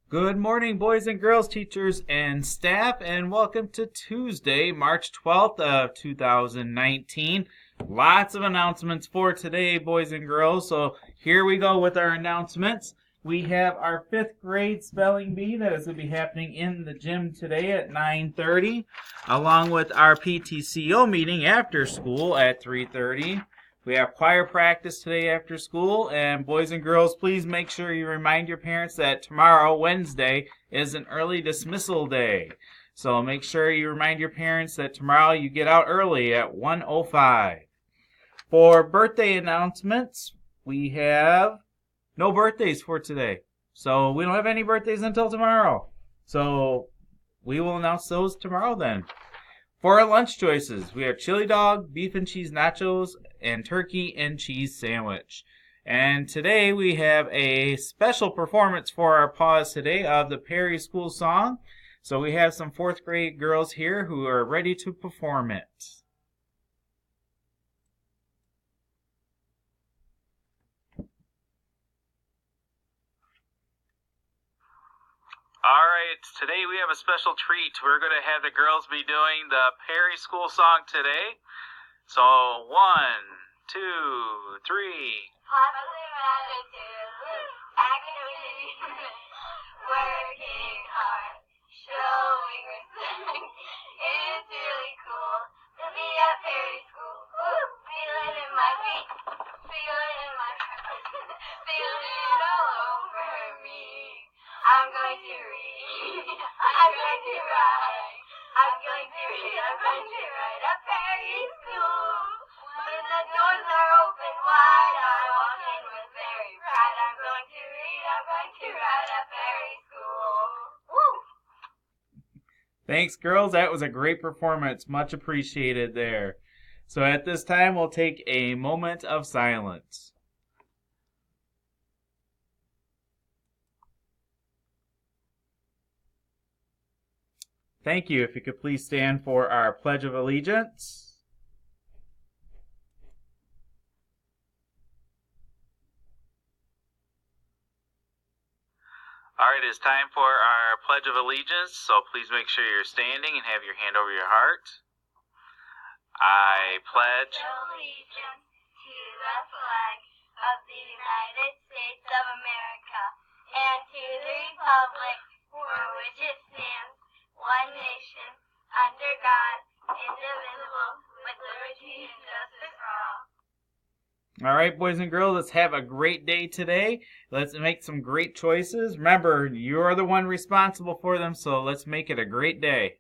Good morning, boys and girls, teachers and staff, and welcome to Tuesday, March 12th of 2019. Lots of announcements for today, boys and girls. So here we go with our announcements. We have our 5th grade spelling bee that is going to be happening in the gym today at 9:30, along with our PTCO meeting after school at 3:30. We have choir practice today after school, and boys and girls, please make sure you remind your parents that tomorrow, Wednesday, is an early dismissal day. So make sure you remind your parents that tomorrow you get out early at 1:05. For birthday announcements, we have no birthdays for today. So we don't have any birthdays until tomorrow. So we will announce those tomorrow then. For our lunch choices, we have chili dog, beef and cheese nachos, and turkey and cheese sandwich. And today we have a special performance for our pause today of the Perry School song. So we have some 4th grade girls here who are ready to perform it. All right, today we have a special treat. We're going to have the girls be doing the Perry School song today. So, 1, 2, 3. Positive attitude, activity, working hard, showing respect. It's really cool to be at Perry School. Feel it in my feet, feel it in my heart, feel it all over me. I'm going to read, I'm going to write, I'm going to read, I'm going to write at Perry School. When the doors are open wide, I walk in with very pride. I'm going to read, I'm going to write at Perry School. Woo! Thanks, girls. That was a great performance. Much appreciated there. So at this time, we'll take a moment of silence. Thank you. If you could please stand for our Pledge of Allegiance. All right, it's time for our Pledge of Allegiance, so please make sure you're standing and have your hand over your heart. I pledge Allegiance to the flag of the United States of America and to the republic for which it stands, one nation, under God, indivisible, with liberty and justice for all. All right, boys and girls, let's have a great day today. Let's make some great choices. Remember, you're the one responsible for them, so let's make it a great day.